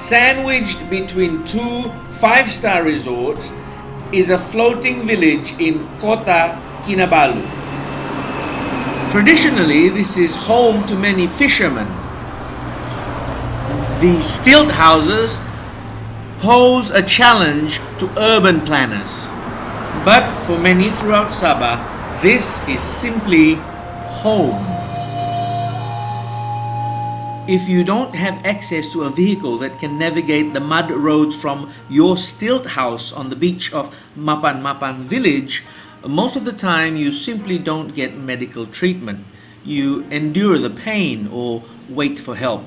Sandwiched between two five-star resorts is a floating village in Kota Kinabalu. Traditionally, this is home to many fishermen. The stilt houses pose a challenge to urban planners. But for many throughout Sabah, this is simply home. If you don't have access to a vehicle that can navigate the mud roads from your stilt house on the beach of Mapan village, most of the time you simply don't get medical treatment. You endure the pain or wait for help.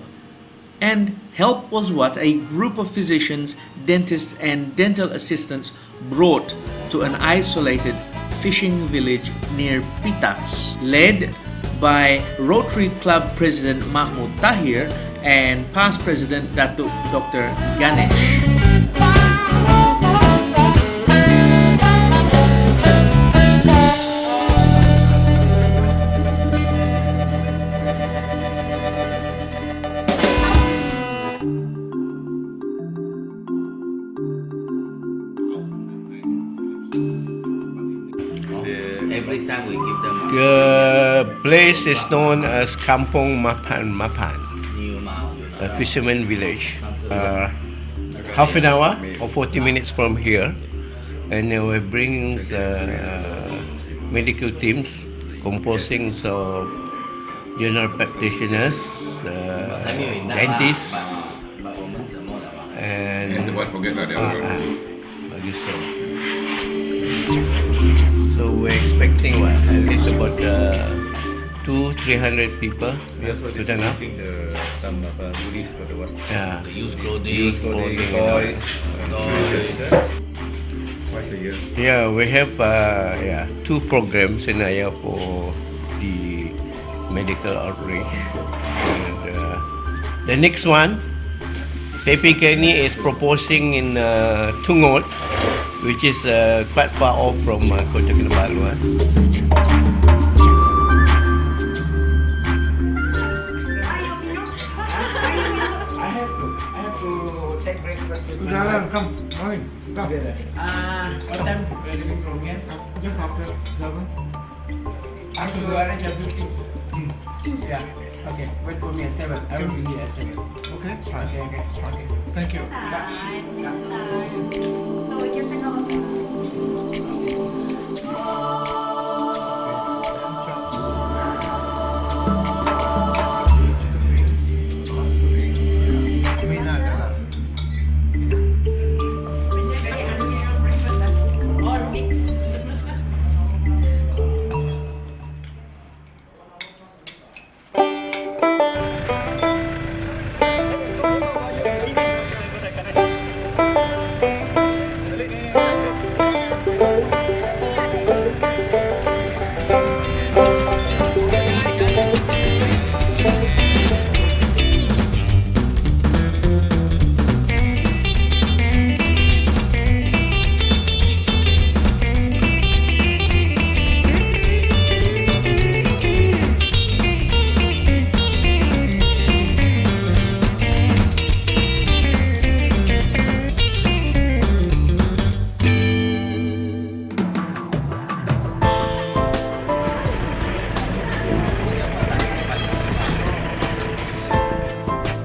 And help was what a group of physicians, dentists, and dental assistants brought to an isolated fishing village near Pitas, led by Rotary Club President Mahmud Tahir and past President Datuk Dr. Ganesh. Every time we give them The place is known as Kampung Mapan, new mouth. a fisherman village. Half an hour or 40 minutes from here, and we're bringing medical teams composing of general practitioners, dentists, and so we're expecting at least about 200-300 people to turn up. Some goodies for the work. Yeah. Use clothing, Use clothing. Toys. toys. Twice a year. Yeah, we have two programs in Naya for the medical outreach. And the next one, PPKNI is proposing in Tungot, which is quite far off from Kota Kinabalu. Jalan, come, come. What time we are leaving from here? Just after 7. After you arrange everything. Yeah. Okay. Wait for me at 7. I will be here at 7. Okay. Okay. Thank you.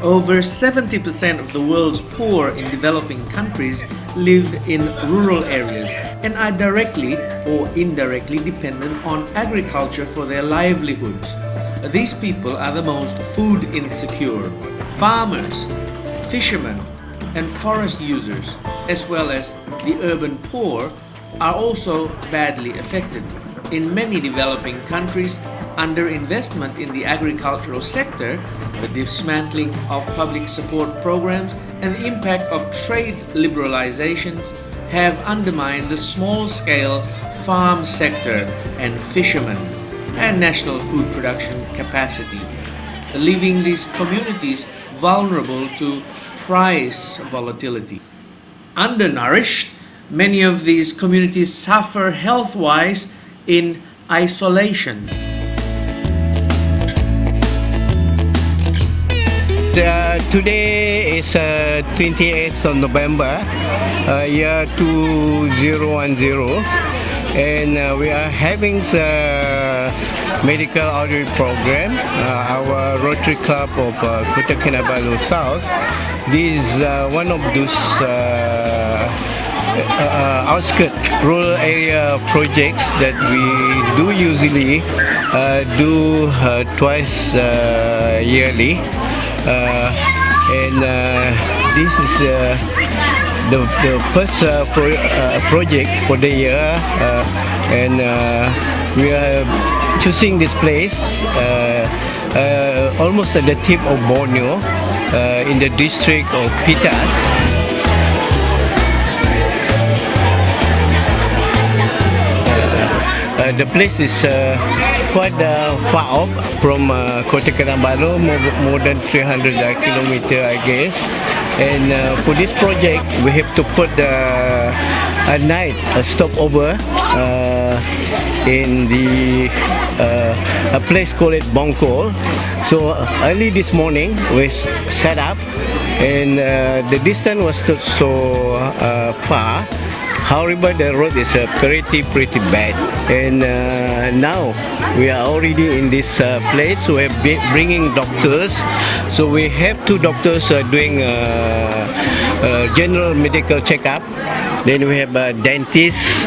Over 70% of the world's poor in developing countries live in rural areas and are directly or indirectly dependent on agriculture for their livelihoods. These people are the most food insecure. Farmers, fishermen, and forest users, as well as the urban poor, are also badly affected. In many developing countries, underinvestment in the agricultural sector, the dismantling of public support programs, and the impact of trade liberalizations have undermined the small-scale farm sector and fishermen and national food production capacity, leaving these communities vulnerable to price volatility. Undernourished, many of these communities suffer health-wise in isolation. today is 28th of November, year 2010, and we are having the medical outreach program. Our Rotary Club of Kota Kinabalu South. This is one of those outskirts rural area projects that we do usually do twice yearly, and this is the first project for the year, and we are choosing this place almost at the tip of Borneo, in the district of Pitas. The place is quite far off from Kota Kinabalu, more than 300 kilometers, I guess. And for this project, we have to put a night stopover in the a place called Bongkol. So early this morning we set up, and the distance was not so far. However, the road is pretty bad, and now we are already in this place. We are bringing doctors, so we have 2 doctors doing general medical checkup. Then we have a dentist.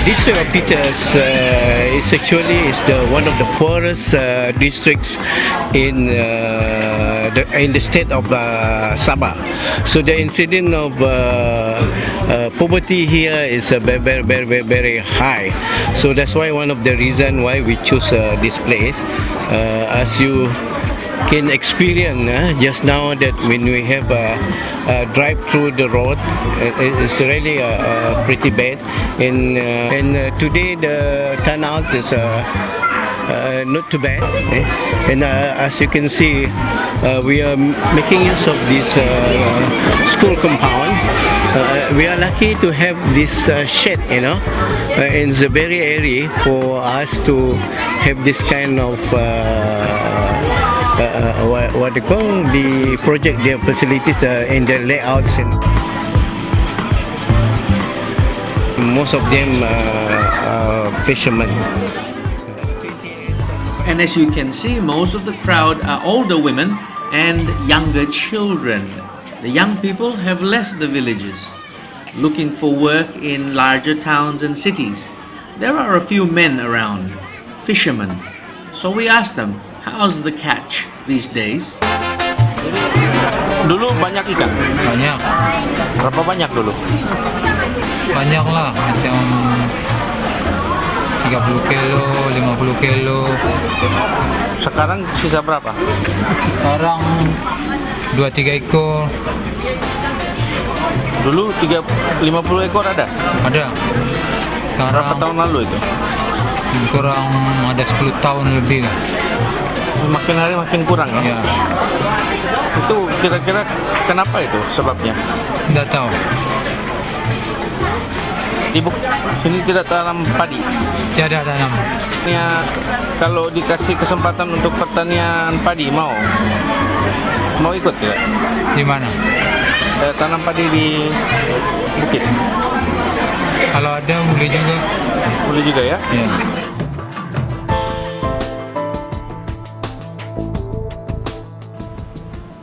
District of Pitas is actually one of the poorest districts in the state of Sabah. So the incidence of poverty here is very high. So that's why one of the reasons why we choose this place. As you can experience just now, that when we have drive through the road, it's really pretty bad, and today the turnout is not too bad, and as you can see, we are making use of this school compound. We are lucky to have this shed, in the very area for us to have this kind of what they call the project, their facilities in their layouts, and most of them are fishermen. And as you can see, most of the crowd are older women and younger children. The young people have left the villages, looking for work in larger towns and cities. There are a few men around, fishermen. So we asked them, how's the catch these days? Dulu banyak ikan? Banyak. Berapa banyak dulu? Banyak lah, macam 30 kilo, 50 kilo. Sekarang sisa berapa? Sekarang 2-3 ekor. Dulu 50 ekor ada? Ada. Sekarang Berapa tahun lalu itu? kurang ada 10 tahun lebih lah. Makin hari makin kurang ya? Ya, Itu kira-kira kenapa itu sebabnya? tidak tahu. Ibu sini tidak tanam padi. Tiada tanam. Ya, kalau dikasih kesempatan untuk pertanian padi mau ikut tidak? Di mana? Tanam padi di bukit. Kalau ada boleh juga. Boleh juga ya? Ya.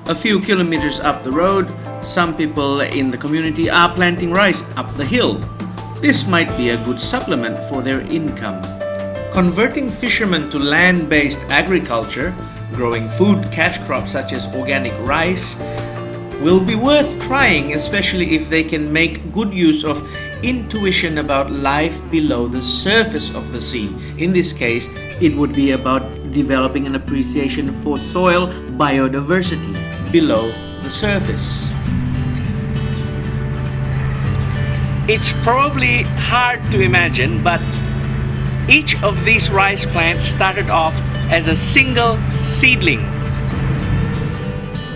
A few kilometers up the road, some people in the community are planting rice up the hill. This might be a good supplement for their income. Converting fishermen to land-based agriculture, growing food cash crops such as organic rice, will be worth trying, especially if they can make good use of intuition about life below the surface of the sea. In this case, it would be about developing an appreciation for soil biodiversity below the surface. It's probably hard to imagine, but each of these rice plants started off as a single seedling.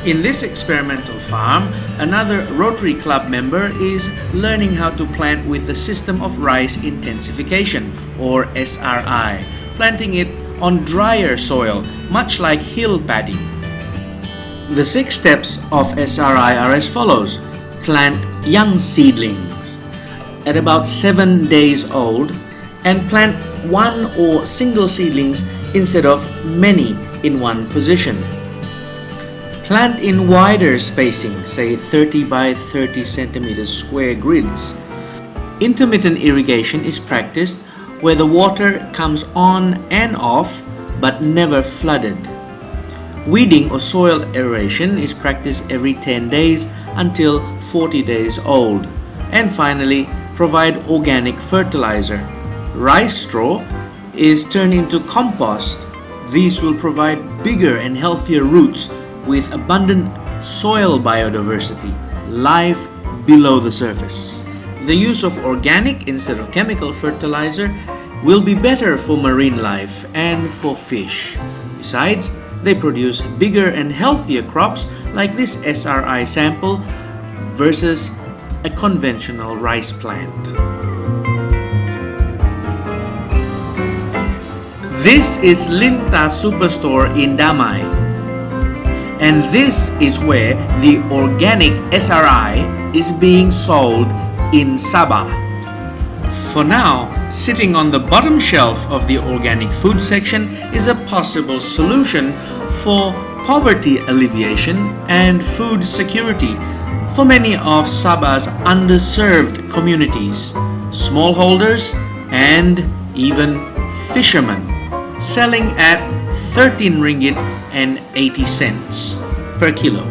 In this experimental farm, another Rotary Club member is learning how to plant with the system of rice intensification, or SRI, planting it on drier soil, much like hill paddy. The 6 steps of SRI are as follows. Plant young seedlings at about 7 days old and plant one or single seedlings instead of many in one position. Plant in wider spacing, say 30 by 30 centimeters square grids. Intermittent irrigation is practiced where the water comes on and off but never flooded. Weeding or soil aeration is practiced every 10 days until 40 days old. And finally, provide organic fertilizer. Rice straw is turned into compost. These will provide bigger and healthier roots with abundant soil biodiversity, life below the surface. The use of organic instead of chemical fertilizer will be better for marine life and for fish. Besides, they produce bigger and healthier crops like this SRI sample versus a conventional rice plant. This is Linta Superstore in Damai. And this is where the organic SRI is being sold in Sabah. For now, sitting on the bottom shelf of the organic food section is a possible solution for poverty alleviation and food security for many of Sabah's underserved communities, smallholders, and even fishermen, selling at 13 ringgit and 80 cents per kilo.